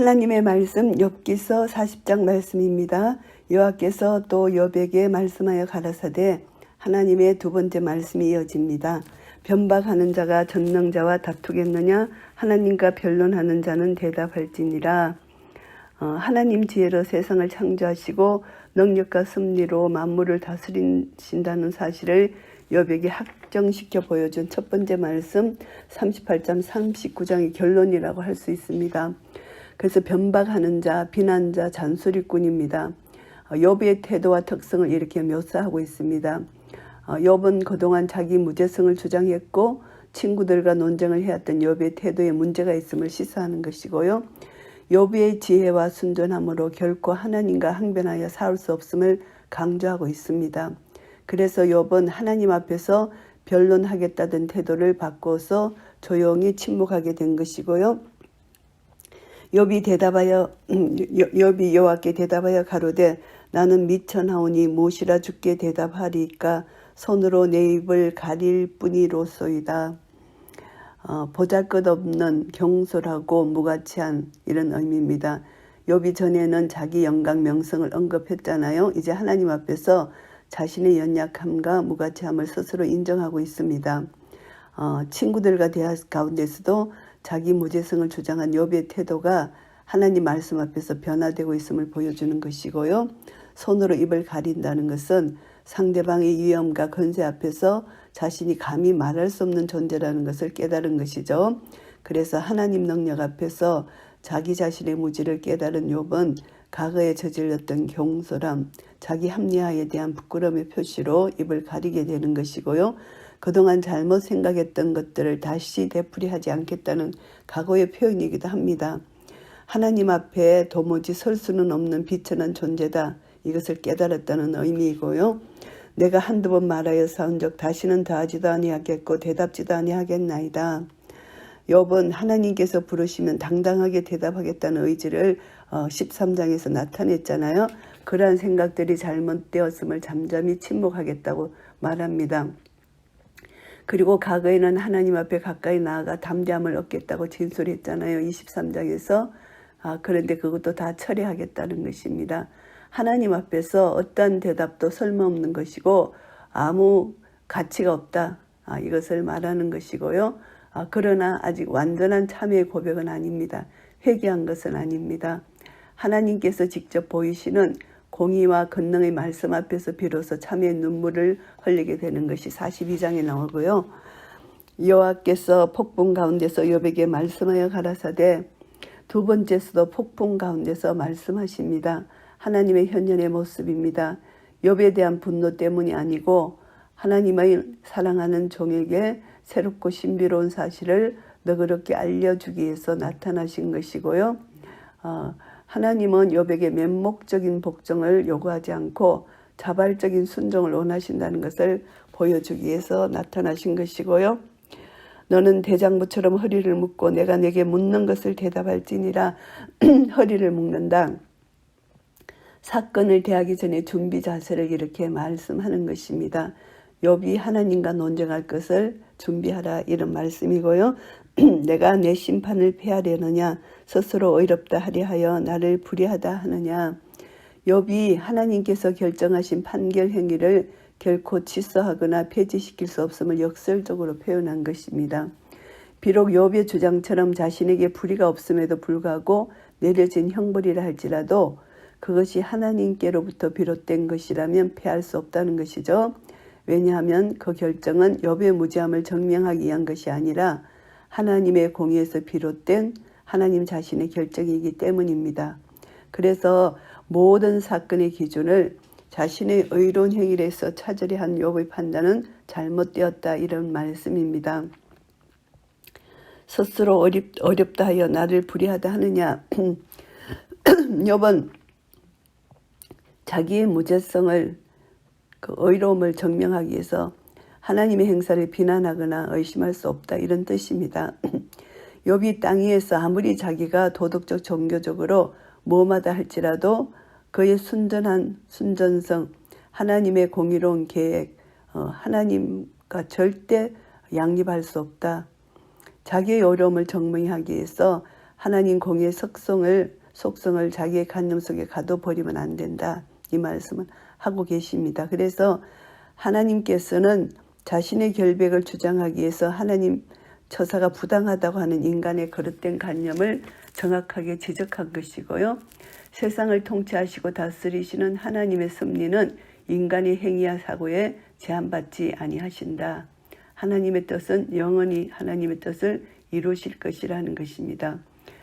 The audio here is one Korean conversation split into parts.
하나님의 말씀 욥기서 40장 말씀입니다. 여호와께서 또 욥에게 말씀하여 가라사대 하나님의 두 번째 말씀이 이어집니다. 변박하는 자가 전능자와 다투겠느냐 하나님과 변론하는 자는 대답할지니라. 하나님 지혜로 세상을 창조하시고 능력과 섭리로 만물을 다스리신다는 사실을 욥에게 확정시켜 보여준 첫 번째 말씀 38장 39장의 결론이라고 할 수 있습니다. 그래서 변박하는 자, 비난자, 잔소리꾼입니다. 욥의 태도와 특성을 이렇게 묘사하고 있습니다. 욥은 그동안 자기 무죄성을 주장했고 친구들과 논쟁을 해왔던 욥의 태도에 문제가 있음을 시사하는 것이고요. 욥의 지혜와 순전함으로 결코 하나님과 항변하여 싸울 수 없음을 강조하고 있습니다. 그래서 욥은 하나님 앞에서 변론하겠다던 태도를 바꿔서 조용히 침묵하게 된 것이고요. 욥이 여호와께 대답하여 가로되 나는 미천하오니 무엇이라 주께 대답하리까 손으로 내 입을 가릴 뿐이로소이다. 보잘것없는 경솔하고 무가치한 이런 의미입니다. 욥이 전에는 자기 영광 명성을 언급했잖아요. 이제 하나님 앞에서 자신의 연약함과 무가치함을 스스로 인정하고 있습니다. 친구들과 대화 가운데서도 자기 무죄성을 주장한 욥의 태도가 하나님 말씀 앞에서 변화되고 있음을 보여주는 것이고요. 손으로 입을 가린다는 것은 상대방의 위엄과 권세 앞에서 자신이 감히 말할 수 없는 존재라는 것을 깨달은 것이죠. 그래서 하나님 능력 앞에서 자기 자신의 무지를 깨달은 욥은 과거에 저질렀던 경솔함, 자기 합리화에 대한 부끄러움의 표시로 입을 가리게 되는 것이고요. 그동안 잘못 생각했던 것들을 다시 되풀이하지 않겠다는 각오의 표현이기도 합니다. 하나님 앞에 도무지 설 수는 없는 비천한 존재다. 이것을 깨달았다는 의미이고요. 내가 한두 번 말하여 싸운 적 다시는 더하지도 아니하겠고 대답지도 아니하겠나이다. 욥은 하나님께서 부르시면 당당하게 대답하겠다는 의지를 13장에서 나타냈잖아요. 그러한 생각들이 잘못되었음을 잠잠히 침묵하겠다고 말합니다. 그리고 과거에는 하나님 앞에 가까이 나아가 담대함을 얻겠다고 진술했잖아요. 23장에서. 그런데 그것도 다 철회하겠다는 것입니다. 하나님 앞에서 어떠한 대답도 설마없는 것이고 아무 가치가 없다. 이것을 말하는 것이고요. 그러나 아직 완전한 참회의 고백은 아닙니다. 회개한 것은 아닙니다. 하나님께서 직접 보이시는 공의와 권능의 말씀 앞에서 비로소 참회의 눈물을 흘리게 되는 것이 42장에 나오고요. 여호와께서 폭풍 가운데서 욥에게 말씀하여 가라사대 두 번째서도 폭풍 가운데서 말씀하십니다. 하나님의 현현의 모습입니다. 욥에 대한 분노 때문이 아니고 하나님의 사랑하는 종에게 새롭고 신비로운 사실을 너그럽게 알려주기 위해서 나타나신 것이고요. 하나님은 욥에게 맹목적인 복종을 요구하지 않고 자발적인 순종을 원하신다는 것을 보여주기 위해서 나타나신 것이고요. 너는 대장부처럼 허리를 묶고 내가 내게 묻는 것을 대답할지니라. 허리를 묶는다. 사건을 대하기 전에 준비 자세를 이렇게 말씀하는 것입니다. 욥이 하나님과 논쟁할 것을 준비하라 이런 말씀이고요. 내가 내 심판을 폐하려느냐 스스로 의롭다 하려 하여 나를 불의하다 하느냐. 욥이 하나님께서 결정하신 판결 행위를 결코 취소하거나 폐지시킬 수 없음을 역설적으로 표현한 것입니다. 비록 욥의 주장처럼 자신에게 불의가 없음에도 불구하고 내려진 형벌이라 할지라도 그것이 하나님께로부터 비롯된 것이라면 피할 수 없다는 것이죠. 왜냐하면 그 결정은 욥의 무죄함을 증명하기 위한 것이 아니라 하나님의 공의에서 비롯된 하나님 자신의 결정이기 때문입니다. 그래서 모든 사건의 기준을 자신의 의로운 행위를 해서 찾으려 한 욥의 판단은 잘못되었다 이런 말씀입니다. 스스로 어렵다 하여 나를 불의하다 하느냐. 욥은 자기의 무죄성을 그 의로움을 증명하기 위해서 하나님의 행사를 비난하거나 의심할 수 없다 이런 뜻입니다. 욥이 땅 위에서 아무리 자기가 도덕적 종교적으로 무엄하다 할지라도 그의 순전한 순전성, 하나님의 공의로운 계획, 하나님과 절대 양립할 수 없다. 자기의 어려움을 증명하기 위해서 하나님 공의의 속성을 자기의 관념 속에 가둬버리면 안 된다. 이 말씀을 하고 계십니다. 그래서 하나님께서는 자신의 결백을 주장하기 위해서 하나님 처사가 부당하다고 하는 인간의 거릇된 관념을 정확하게 지적한 것이고요. 세상을 통치하시고 다스리시는 하나님의 섭리는 인간의 행위와 사고에 제한받지 아니하신다. 하나님의 뜻은 영원히 하나님의 뜻을 이루실 것이라는 것입니다.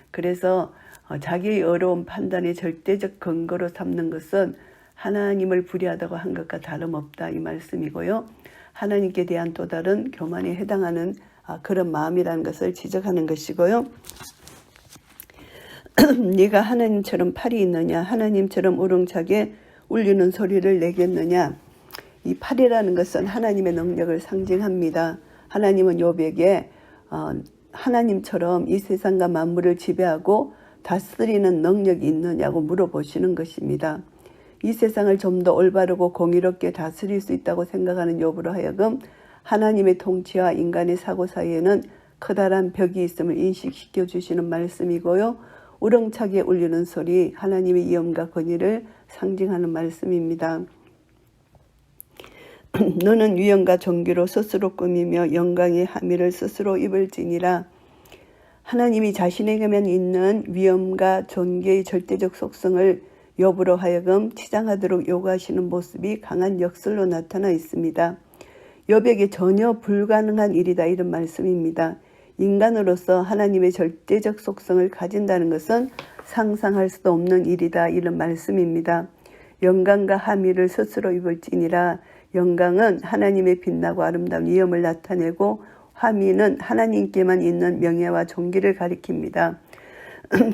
그래서 자기의 어려운 판단의 절대적 근거로 삼는 것은 하나님을 불의하다고 한 것과 다름없다 이 말씀이고요. 하나님께 대한 또 다른 교만에 해당하는 그런 마음이라는 것을 지적하는 것이고요. 네가 하나님처럼 팔이 있느냐, 하나님처럼 우렁차게 울리는 소리를 내겠느냐. 이 팔이라는 것은 하나님의 능력을 상징합니다. 하나님은 욥에게 하나님처럼 이 세상과 만물을 지배하고 다스리는 능력이 있느냐고 물어보시는 것입니다. 이 세상을 좀 더 올바르고 공의롭게 다스릴 수 있다고 생각하는 욥으로 하여금 하나님의 통치와 인간의 사고 사이에는 커다란 벽이 있음을 인식시켜 주시는 말씀이고요. 우렁차게 울리는 소리, 하나님의 위엄과 권위를 상징하는 말씀입니다. 너는 위엄과 존귀로 스스로 꾸미며 영광의 함의를 스스로 입을지니라. 하나님이 자신에게만 있는 위엄과 존귀의 절대적 속성을 욥으로 하여금 치장하도록 요구하시는 모습이 강한 역설로 나타나 있습니다. 욥에게 전혀 불가능한 일이다 이런 말씀입니다. 인간으로서 하나님의 절대적 속성을 가진다는 것은 상상할 수도 없는 일이다 이런 말씀입니다. 영광과 함의를 스스로 입을지니라. 영광은 하나님의 빛나고 아름다운 위엄을 나타내고 함의는 하나님께만 있는 명예와 존귀를 가리킵니다.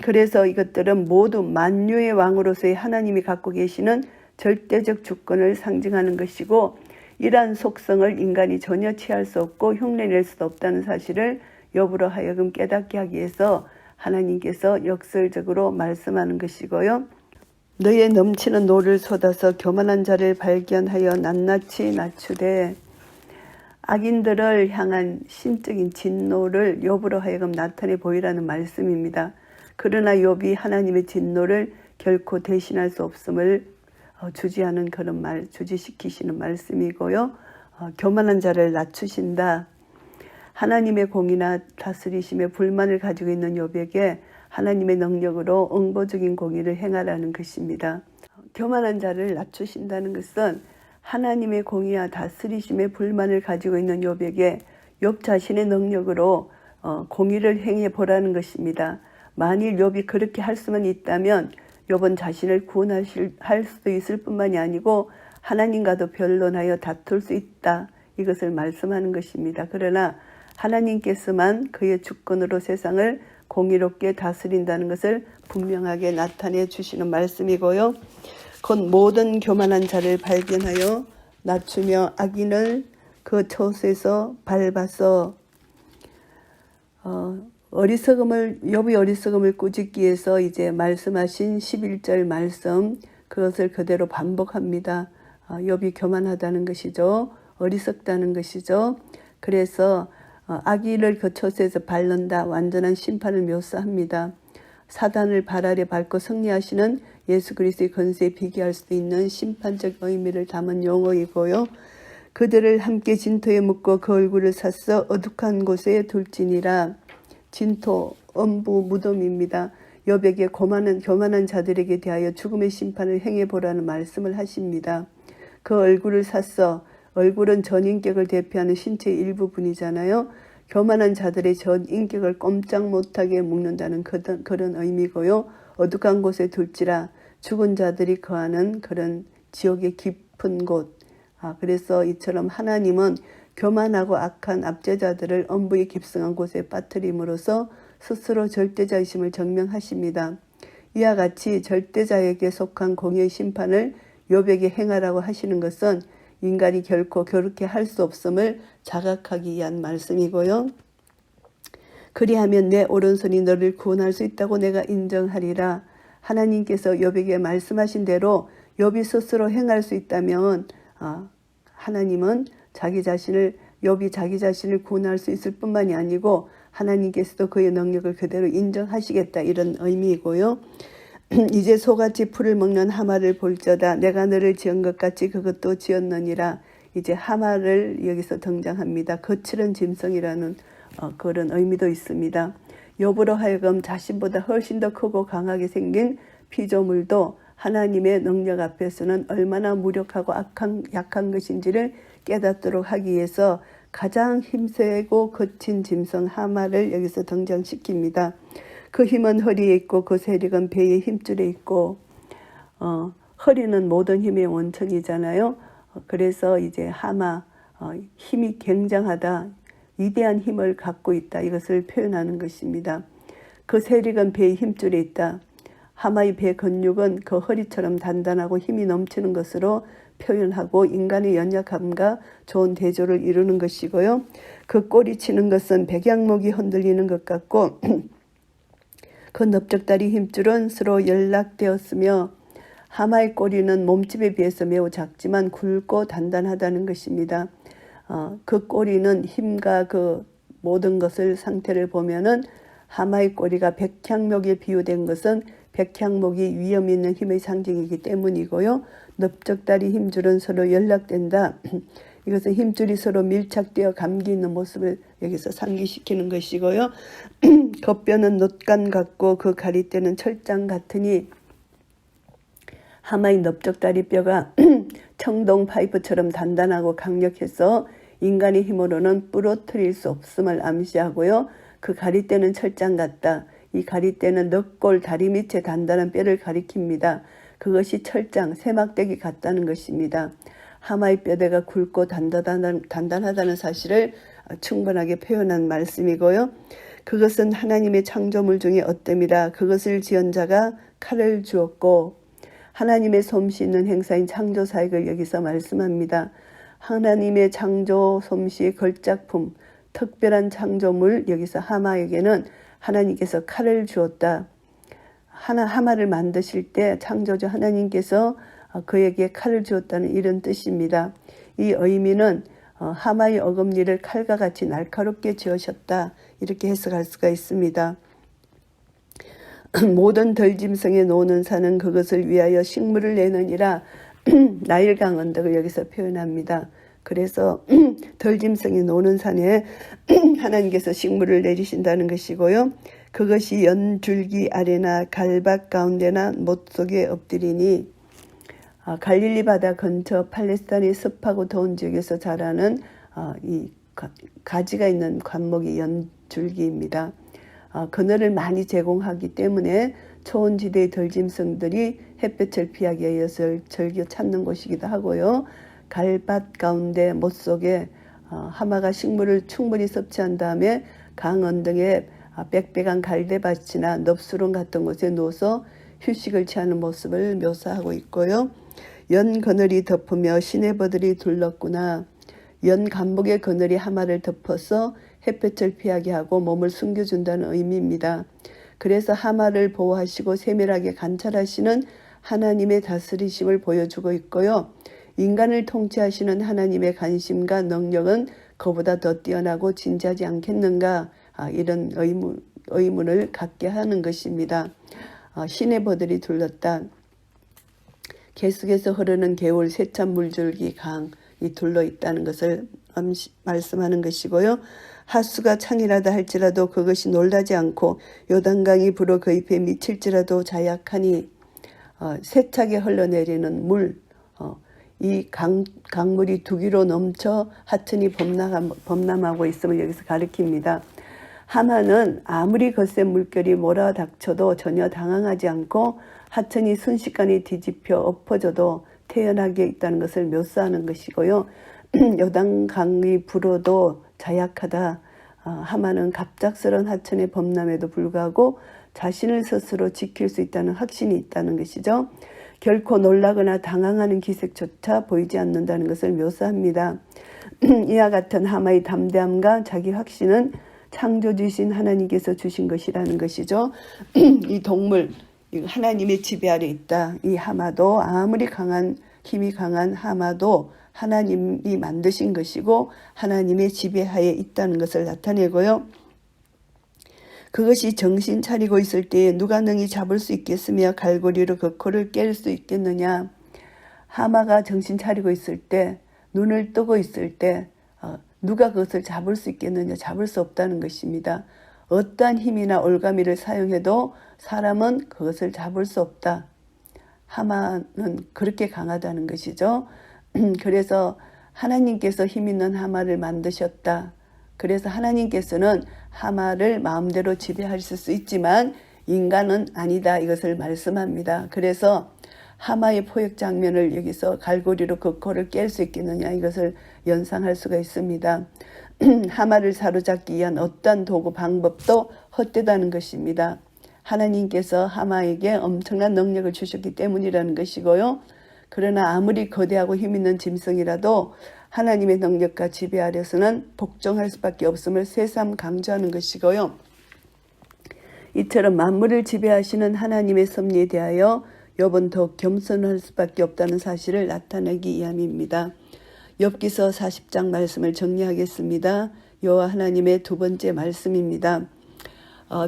그래서 이것들은 모두 만유의 왕으로서의 하나님이 갖고 계시는 절대적 주권을 상징하는 것이고 이러한 속성을 인간이 전혀 취할 수 없고 흉내낼 수도 없다는 사실을 욥으로 하여금 깨닫게 하기 위해서 하나님께서 역설적으로 말씀하는 것이고요. 너의 넘치는 노를 쏟아서 교만한 자를 발견하여 낱낱이 낮추되. 악인들을 향한 신적인 진노를 욥으로 하여금 나타내 보이라는 말씀입니다. 그러나 욥이 하나님의 진노를 결코 대신할 수 없음을 주지하는 그런 주지시키시는 말씀이고요. 교만한 자를 낮추신다. 하나님의 공의나 다스리심에 불만을 가지고 있는 욥에게 하나님의 능력으로 응보적인 공의를 행하라는 것입니다. 교만한 자를 낮추신다는 것은 하나님의 공의와 다스리심에 불만을 가지고 있는 욥에게 욥 자신의 능력으로 공의를 행해 보라는 것입니다. 만일 욥이 그렇게 할 수만 있다면 욥은 자신을 구원할 수도 있을 뿐만이 아니고 하나님과도 변론하여 다툴 수 있다. 이것을 말씀하는 것입니다. 그러나 하나님께서만 그의 주권으로 세상을 공의롭게 다스린다는 것을 분명하게 나타내 주시는 말씀이고요. 곧 모든 교만한 자를 발견하여 낮추며 악인을 그 처소에서 밟아서 욥이 어리석음을 꾸짖기 위해서 이제 말씀하신 11절 말씀 그것을 그대로 반복합니다. 욥이 교만하다는 것이죠. 어리석다는 것이죠. 그래서 악인을 그 처소에서 밟는다. 완전한 심판을 묘사합니다. 사단을 발 아래 밟고 승리하시는 예수 그리스도의 권세에 비교할 수도 있는 심판적 의미를 담은 용어이고요. 그들을 함께 진토에 묻고 그 얼굴을 샀어 어둑한 곳에 둘지니라. 진토, 엄부, 무덤입니다. 욥에게 교만한 자들에게 대하여 죽음의 심판을 행해보라는 말씀을 하십니다. 그 얼굴을 샀어. 얼굴은 전인격을 대표하는 신체의 일부분이잖아요. 교만한 자들의 전인격을 꼼짝 못하게 묶는다는 그런 의미고요. 어둑한 곳에 둘지라. 죽은 자들이 거하는 그런 지옥의 깊은 곳. 그래서 이처럼 하나님은 교만하고 악한 압제자들을 엄부의 깊성한 곳에 빠뜨림으로써 스스로 절대자이심을 증명하십니다. 이와 같이 절대자에게 속한 공의의 심판을 욥에게 행하라고 하시는 것은 인간이 결코 그렇게 할 수 없음을 자각하기 위한 말씀이고요. 그리하면 내 오른손이 너를 구원할 수 있다고 내가 인정하리라. 하나님께서 욥에게 말씀하신 대로 욥이 스스로 행할 수 있다면 하나님은 욥이 자기 자신을 구원할 수 있을 뿐만이 아니고 하나님께서도 그의 능력을 그대로 인정하시겠다 이런 의미이고요. 이제 소같이 풀을 먹는 하마를 볼저다. 내가 너를 지은 것 같이 그것도 지었느니라. 이제 하마를 여기서 등장합니다. 거칠은 짐승이라는 그런 의미도 있습니다. 욥으로 하여금 자신보다 훨씬 더 크고 강하게 생긴 피조물도 하나님의 능력 앞에서는 얼마나 무력하고 약한 것인지를 깨닫도록 하기 위해서 가장 힘세고 거친 짐승 하마를 여기서 등장시킵니다. 그 힘은 허리에 있고 그 세력은 배의 힘줄에 있고 허리는 모든 힘의 원천이잖아요. 그래서 이제 하마 힘이 굉장하다. 위대한 힘을 갖고 있다. 이것을 표현하는 것입니다. 그 세력은 배의 힘줄에 있다. 하마의 배 근육은 그 허리처럼 단단하고 힘이 넘치는 것으로 표현하고 인간의 연약함과 좋은 대조를 이루는 것이고요. 그 꼬리 치는 것은 백양목이 흔들리는 것 같고 그 넓적다리 힘줄은 서로 연락되었으며 하마의 꼬리는 몸집에 비해서 매우 작지만 굵고 단단하다는 것입니다. 그 꼬리는 힘과 그 모든 것을 상태를 보면은 하마의 꼬리가 백향목에 비유된 것은 백향목이 위험 있는 힘의 상징이기 때문이고요. 넓적다리 힘줄은 서로 연락된다. 이것은 힘줄이 서로 밀착되어 감기 있는 모습을 여기서 상기시키는 것이고요. 겉뼈는 놋간 같고 그 가리대는 철장 같으니 하마의 넓적다리 뼈가 청동 파이프처럼 단단하고 강력해서 인간의 힘으로는 부러뜨릴 수 없음을 암시하고요. 그 가리대는 철장 같다. 이 가리대는 넉골 다리 밑에 단단한 뼈를 가리킵니다. 그것이 철장, 세막대기 같다는 것입니다. 하마의 뼈대가 굵고 단단하다는 사실을 충분하게 표현한 말씀이고요. 그것은 하나님의 창조물 중에 어뜸이라. 그것을 지은 자가 칼을 주었고 하나님의 솜씨 있는 행사인 창조 사역을 여기서 말씀합니다. 하나님의 창조 솜씨의 걸작품, 특별한 창조물 여기서 하마에게는 하나님께서 칼을 주었다. 하마를 만드실 때 창조주 하나님께서 그에게 칼을 주었다는 이런 뜻입니다. 이 의미는 하마의 어금니를 칼과 같이 날카롭게 지으셨다. 이렇게 해석할 수가 있습니다. 모든 들짐승의 노는 산은 그것을 위하여 식물을 내느니라. 나일강 언덕을 여기서 표현합니다. 그래서 들짐승이 노는 산에 하나님께서 식물을 내리신다는 것이고요. 그것이 연줄기 아래나 갈밭 가운데나 못 속에 엎드리니 갈릴리 바다 근처 팔레스타인의 습하고 더운 지역에서 자라는 이 가지가 있는 관목이 연줄기입니다. 그늘을 많이 제공하기 때문에 초원지대의 들짐승들이 햇볕을 피하기 위해서 즐겨 찾는 곳이기도 하고요. 갈밭 가운데 못 속에 하마가 식물을 충분히 섭취한 다음에 강 언덕에 빽빽한 갈대밭이나 넙수론 같은 곳에 누워서 휴식을 취하는 모습을 묘사하고 있고요. 연 그늘이 덮으며 시내버들이 둘렀구나. 연 감목의 그늘이 하마를 덮어서 햇볕을 피하게 하고 몸을 숨겨준다는 의미입니다. 그래서 하마를 보호하시고 세밀하게 관찰하시는 하나님의 다스리심을 보여주고 있고요. 인간을 통치하시는 하나님의 관심과 능력은 그보다 더 뛰어나고 진지하지 않겠는가, 이런 의문을 갖게 하는 것입니다. 시내버들이 둘렀다. 계속해서 흐르는 개울 세찬 물줄기 강이 둘러있다는 것을 말씀하는 것이고요. 하수가 창이라다 할지라도 그것이 놀라지 않고 요단강이 불어 그 잎에 미칠지라도 자약하니 세차게 흘러내리는 물, 이 강물이 두기로 넘쳐 하천이 범람하고 있음을 여기서 가리킵니다. 하마는 아무리 거센 물결이 몰아닥쳐도 전혀 당황하지 않고 하천이 순식간에 뒤집혀 엎어져도 태연하게 있다는 것을 묘사하는 것이고요. 요단강이 불어도 자약하다. 하마는 갑작스러운 하천의 범람에도 불구하고 자신을 스스로 지킬 수 있다는 확신이 있다는 것이죠. 결코 놀라거나 당황하는 기색조차 보이지 않는다는 것을 묘사합니다. 이와 같은 하마의 담대함과 자기 확신은 창조주신 하나님께서 주신 것이라는 것이죠. 이 동물, 하나님의 지배 아래 있다. 이 하마도 아무리 힘이 강한 하마도 하나님이 만드신 것이고 하나님의 지배하에 있다는 것을 나타내고요. 그것이 정신 차리고 있을 때에 누가 능히 잡을 수 있겠으며 갈고리로 그 코를 깰 수 있겠느냐. 하마가 정신 차리고 있을 때, 눈을 뜨고 있을 때 누가 그것을 잡을 수 있겠느냐. 잡을 수 없다는 것입니다. 어떠한 힘이나 올가미를 사용해도 사람은 그것을 잡을 수 없다. 하마는 그렇게 강하다는 것이죠. 그래서 하나님께서 힘 있는 하마를 만드셨다. 그래서 하나님께서는 하마를 마음대로 지배하실 수 있지만 인간은 아니다. 이것을 말씀합니다. 그래서 하마의 포획 장면을 여기서 갈고리로 그 코를 깰 수 있겠느냐. 이것을 연상할 수가 있습니다. 하마를 사로잡기 위한 어떠한 도구 방법도 헛되다는 것입니다. 하나님께서 하마에게 엄청난 능력을 주셨기 때문이라는 것이고요. 그러나 아무리 거대하고 힘있는 짐승이라도 하나님의 능력과 지배 아래서는 복종할 수밖에 없음을 새삼 강조하는 것이고요. 이처럼 만물을 지배하시는 하나님의 섭리에 대하여 욥은 더 겸손할 수밖에 없다는 사실을 나타내기 위함입니다. 욥기서 40장 말씀을 정리하겠습니다. 여호와 하나님의 두 번째 말씀입니다.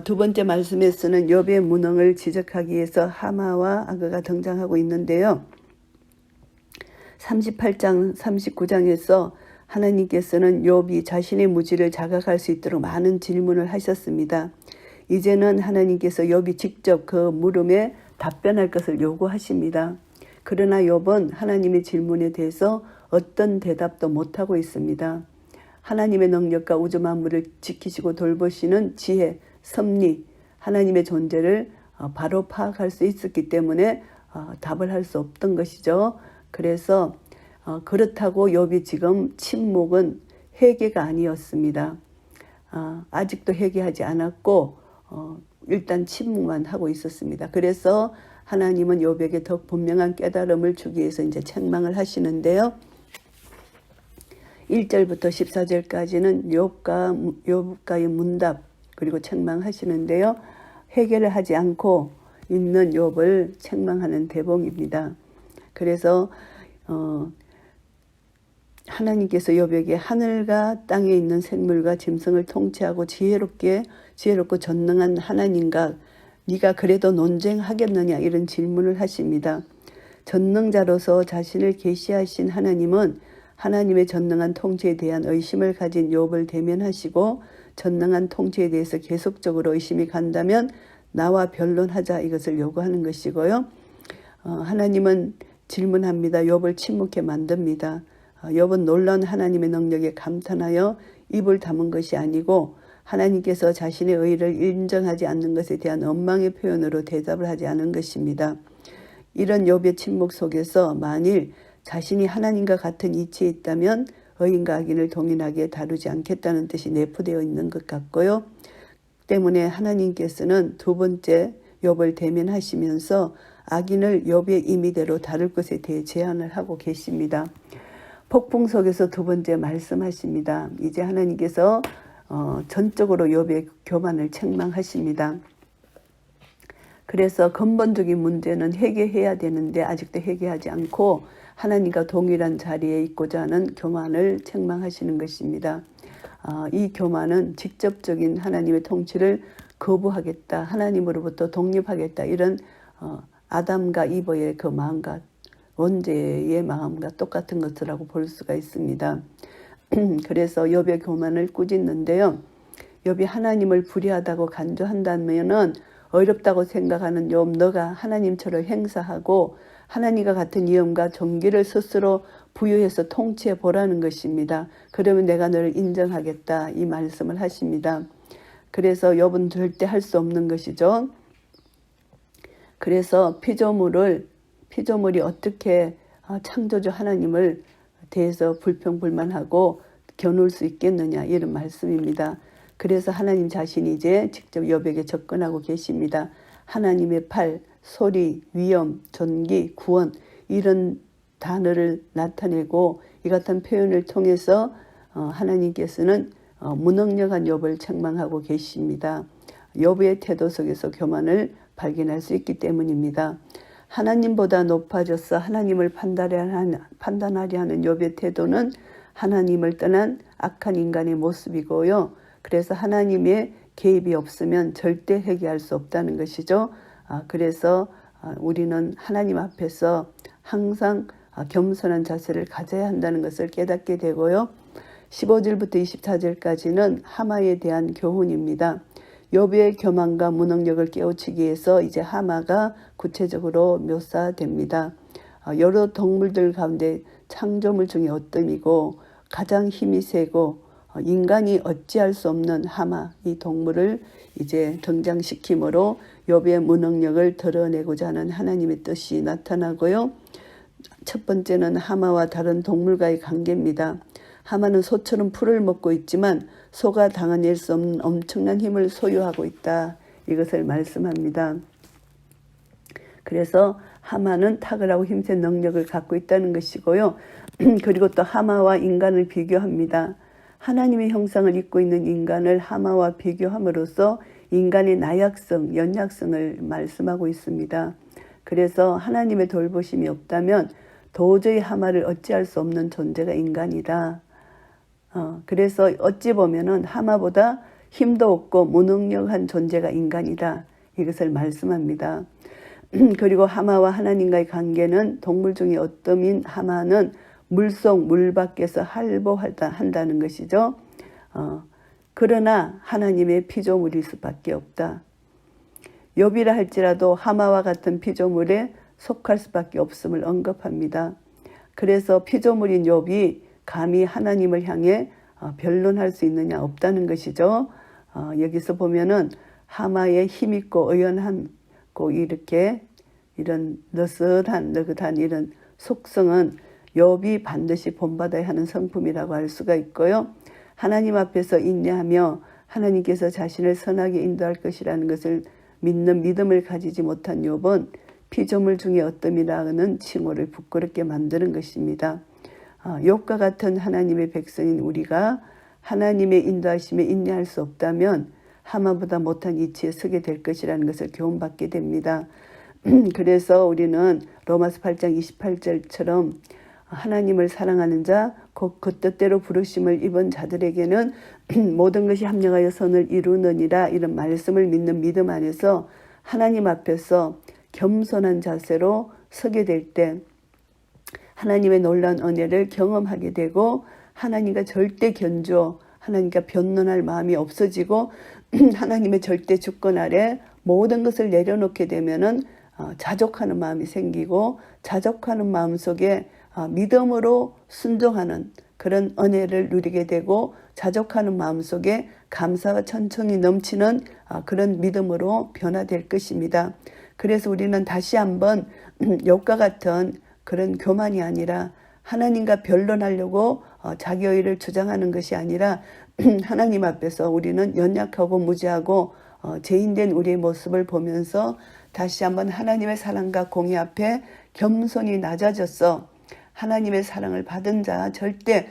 두 번째 말씀에서는 욥의 무능을 지적하기 위해서 하마와 아그가 등장하고 있는데요. 38장 39장에서 하나님께서는 욥이 자신의 무지를 자각할 수 있도록 많은 질문을 하셨습니다. 이제는 하나님께서 욥이 직접 그 물음에 답변할 것을 요구하십니다. 그러나 욥은 하나님의 질문에 대해서 어떤 대답도 못하고 있습니다. 하나님의 능력과 우주 만물을 지키시고 돌보시는 지혜, 섭리, 하나님의 존재를 바로 파악할 수 있었기 때문에 답을 할 수 없던 것이죠. 그래서 그렇다고 욥이 지금 침묵은 회개가 아니었습니다. 아직도 회개하지 않았고 일단 침묵만 하고 있었습니다. 그래서 하나님은 욥에게 더 분명한 깨달음을 주기 위해서 이제 책망을 하시는데요. 1절부터 14절까지는 욥과의 문답 그리고 책망하시는데요. 회개를 하지 않고 있는 욥을 책망하는 대목입니다. 그래서 하나님께서 욥에게 하늘과 땅에 있는 생물과 짐승을 통치하고 지혜롭고 전능한 하나님과 네가 그래도 논쟁하겠느냐 이런 질문을 하십니다. 전능자로서 자신을 계시하신 하나님은 하나님의 전능한 통치에 대한 의심을 가진 욥을 대면하시고 전능한 통치에 대해서 계속적으로 의심이 간다면 나와 변론하자 이것을 요구하는 것이고요. 하나님은 질문합니다. 욥을 침묵해 만듭니다. 욥은 놀라운 하나님의 능력에 감탄하여 입을 다문 것이 아니고 하나님께서 자신의 의를 인정하지 않는 것에 대한 원망의 표현으로 대답을 하지 않은 것입니다. 이런 욥의 침묵 속에서 만일 자신이 하나님과 같은 이치에 있다면 의인과 악인을 동일하게 다루지 않겠다는 뜻이 내포되어 있는 것 같고요. 때문에 하나님께서는 두 번째 욥을 대면하시면서 악인을 욥의 임의대로 다룰 것에 대해 제안을 하고 계십니다. 폭풍 속에서 두 번째 말씀하십니다. 이제 하나님께서 전적으로 욥의 교만을 책망하십니다. 그래서 근본적인 문제는 회개해야 되는데 아직도 회개하지 않고 하나님과 동일한 자리에 있고자 하는 교만을 책망하시는 것입니다. 이 교만은 직접적인 하나님의 통치를 거부하겠다, 하나님으로부터 독립하겠다 이런 아담과 이브의 그 마음과 원죄의 마음과 똑같은 것이라고 볼 수가 있습니다. 그래서 욥의 교만을 꾸짖는데요. 욥이 하나님을 불의하다고 간주한다면은 어렵다고 생각하는 욥 너가 하나님처럼 행사하고 하나님과 같은 위엄과 존귀를 스스로 부여해서 통치해 보라는 것입니다. 그러면 내가 너를 인정하겠다 이 말씀을 하십니다. 그래서 욥은 절대 할 수 없는 것이죠. 그래서 피조물이 어떻게 창조주 하나님을 대해서 불평불만하고 겨눌 수 있겠느냐 이런 말씀입니다. 그래서 하나님 자신이 이제 직접 욥에게 접근하고 계십니다. 하나님의 팔, 소리, 위엄, 존귀, 구원 이런 단어를 나타내고 이 같은 표현을 통해서 하나님께서는 무능력한 욥을 책망하고 계십니다. 욥의 태도 속에서 교만을 발견할 수 있기 때문입니다. 하나님보다 높아져서 하나님을 판단하려 하는 욥의 태도는 하나님을 떠난 악한 인간의 모습이고요. 그래서 하나님의 개입이 없으면 절대 회개할 수 없다는 것이죠. 그래서 우리는 하나님 앞에서 항상 겸손한 자세를 가져야 한다는 것을 깨닫게 되고요. 15절부터 24절까지는 하마에 대한 교훈입니다. 욥의 교만과 무능력을 깨우치기 위해서 이제 하마가 구체적으로 묘사됩니다. 여러 동물들 가운데 창조물 중에 어뜸이고 가장 힘이 세고 인간이 어찌할 수 없는 하마, 이 동물을 이제 등장시킴으로 욥의 무능력을 드러내고자 하는 하나님의 뜻이 나타나고요. 첫 번째는 하마와 다른 동물과의 관계입니다. 하마는 소처럼 풀을 먹고 있지만 소가 당해낼 수 없는 엄청난 힘을 소유하고 있다. 이것을 말씀합니다. 그래서 하마는 탁월하고 힘센 능력을 갖고 있다는 것이고요. 그리고 또 하마와 인간을 비교합니다. 하나님의 형상을 입고 있는 인간을 하마와 비교함으로써 인간의 나약성, 연약성을 말씀하고 있습니다. 그래서 하나님의 돌보심이 없다면 도저히 하마를 어찌할 수 없는 존재가 인간이다. 그래서 어찌 보면은 하마보다 힘도 없고 무능력한 존재가 인간이다. 이것을 말씀합니다. 그리고 하마와 하나님과의 관계는 동물 중에 어떤 하마는 물속 물 밖에서 할보한다는 것이죠. 그러나 하나님의 피조물일 수밖에 없다. 욥이라 할지라도 하마와 같은 피조물에 속할 수밖에 없음을 언급합니다. 그래서 피조물인 욥이 감히 하나님을 향해 변론할 수 있느냐 없다는 것이죠. 여기서 보면은 하마의 힘있고 의연하고 이렇게 이런 느긋한 이런 속성은 욥이 반드시 본받아야 하는 성품이라고 할 수가 있고요. 하나님 앞에서 인내하며 하나님께서 자신을 선하게 인도할 것이라는 것을 믿는 믿음을 가지지 못한 욥은 피조물 중에 어떤 칭호를 부끄럽게 만드는 것입니다. 욥과 같은 하나님의 백성인 우리가 하나님의 인도하심에 인내할 수 없다면 하마보다 못한 이치에 서게 될 것이라는 것을 교훈받게 됩니다. 그래서 우리는 로마서 8장 28절처럼 하나님을 사랑하는 자, 곧 그 뜻대로 부르심을 입은 자들에게는 모든 것이 합력하여 선을 이루느니라, 이런 말씀을 믿는 믿음 안에서 하나님 앞에서 겸손한 자세로 서게 될 때 하나님의 놀라운 은혜를 경험하게 되고 하나님과 절대 견주어 하나님과 변론할 마음이 없어지고 하나님의 절대 주권 아래 모든 것을 내려놓게 되면은 자족하는 마음이 생기고 자족하는 마음 속에 믿음으로 순종하는 그런 은혜를 누리게 되고 자족하는 마음 속에 감사와 천천히 넘치는 그런 믿음으로 변화될 것입니다. 그래서 우리는 다시 한번 욥과 같은 그런 교만이 아니라 하나님과 변론하려고 자기 의를 주장하는 것이 아니라 하나님 앞에서 우리는 연약하고 무지하고 죄인된 우리의 모습을 보면서 다시 한번 하나님의 사랑과 공의 앞에 겸손히 낮아져서 하나님의 사랑을 받은 자, 절대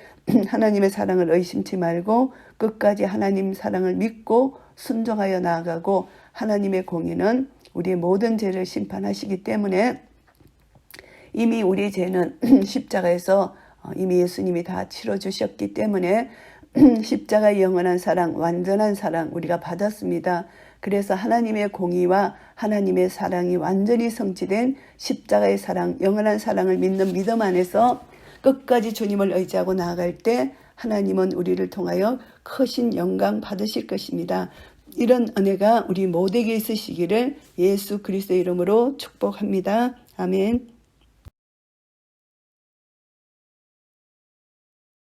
하나님의 사랑을 의심치 말고 끝까지 하나님 사랑을 믿고 순종하여 나아가고 하나님의 공의는 우리의 모든 죄를 심판하시기 때문에 이미 우리 죄는 십자가에서 이미 예수님이 다 치러주셨기 때문에 십자가의 영원한 사랑, 완전한 사랑 우리가 받았습니다. 그래서 하나님의 공의와 하나님의 사랑이 완전히 성취된 십자가의 사랑, 영원한 사랑을 믿는 믿음 안에서 끝까지 주님을 의지하고 나아갈 때 하나님은 우리를 통하여 크신 영광 받으실 것입니다. 이런 은혜가 우리 모두에게 있으시기를 예수 그리스도의 이름으로 축복합니다. 아멘.